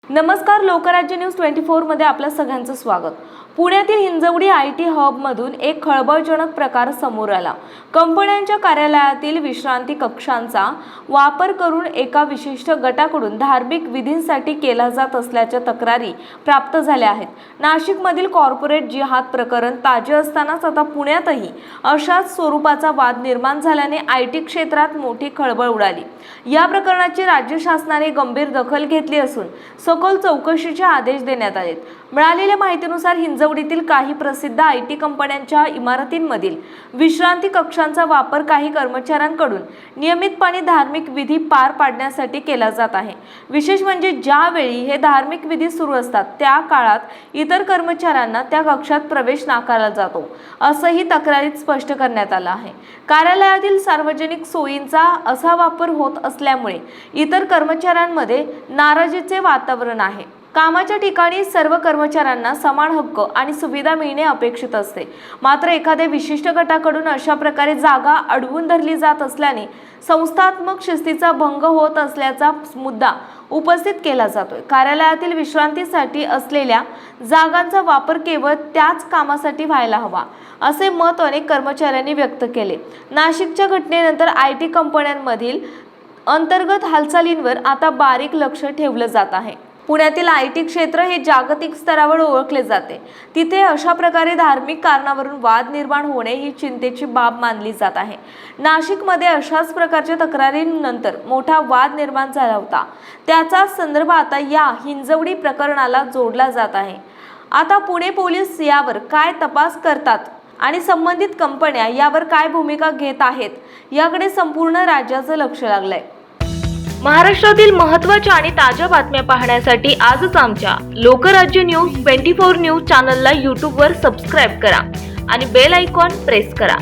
नमस्कार, लोकराज्य न्यूज 24 मध्ये आपल्या सगळ्यांचं स्वागत। पुण्यातील हिंजवडी आयटी हब मधून एक खळबळजनक प्रकार समोर आला। कंपन्यांच्या कार्यालयातील विश्रांती कक्षांचा वापर करून एका विशिष्ट गटाकडून धार्मिक विधींसाठी केला जात असल्याच्या तक्रारी प्राप्त झाल्या आहेत। नाशिकमधील कॉर्पोरेट जिहाद प्रकरण ताजे असतानाच आता पुण्यातही अशाच स्वरूपाचा वाद निर्माण झाल्याने आयटी क्षेत्रात मोठी खळबळ उडाली। या प्रकरणाची राज्य शासनाने गंभीर दखल घेतली असून सखोल चौकशीचे आदेश देण्यात आलेत। मिळालेल्या माहितीनुसार हिंजवडीतील काही प्रसिद्ध आयटी कंपन्यांच्या इमारतींमधील विश्रांती कक्षांचा वापर काही कर्मचाऱ्यांकडून नियमितपणे धार्मिक विधी पार पाडण्यासाठी केला जात आहे। विशेष म्हणजे ज्यावेळी हे धार्मिक विधी सुरू असतात त्या काळात इतर कर्मचाऱ्यांना त्या कक्षात प्रवेश नाकारला जातो, असंही तक्रारीत स्पष्ट करण्यात आलं आहे। कार्यालयातील सार्वजनिक सोयींचा असा वापर होत असल्यामुळे इतर कर्मचाऱ्यांमध्ये नाराजीचे वातावरण आहे। कामाच्या ठिकाणी सर्व कर्मचाऱ्यांना समान हक्क आणि सुविधा मिळणे अपेक्षित असते, मात्र एखाद्या विशिष्ट गटाकडून अशा प्रकारे जागा अडवून धरली जात असल्याने संस्थात्मक शिस्तीचा भंग होत असल्याचा मुद्दा उपस्थित केला जातोय। कार्यालयातील विश्रांतीसाठी असलेल्या जागांचा वापर केवळ त्याच कामासाठी व्हायला हवा, असे मत अनेक कर्मचाऱ्यांनी व्यक्त केले। नाशिकच्या घटनेनंतर आयटी कंपन्यांमधील अंतर्गत हालचालींवर आता बारीक लक्ष ठेवलं जात आहे। पुण्यातील आयटी क्षेत्र हे जागतिक स्तरावर ओळखले जाते, तिथे अशा प्रकारे धार्मिक कारणावरून वाद निर्माण होणे ही चिंतेची बाब मानली जात आहे। नाशिकमध्ये अशाच प्रकारच्या तक्रारींनंतर मोठा वाद निर्माण झाला होता, त्याचा संदर्भ आता या हिंजवडी प्रकरणाला जोडला जात आहे। आता पुणे पोलीस यावर काय तपास करतात आणि संबंधित कंपन्या यावर काय भूमिका घेत आहेत याकडे संपूर्ण राज्याचं लक्ष लागलंय। महाराष्ट्रातील महत्त्वाच्या आणि ताज्या बातम्या पाहण्यासाठी आजच आमच्या लोकराज्य न्यूज 24 न्यूज चॅनलला YouTube वर सबस्क्राईब करा आणि बेल आयकॉन प्रेस करा।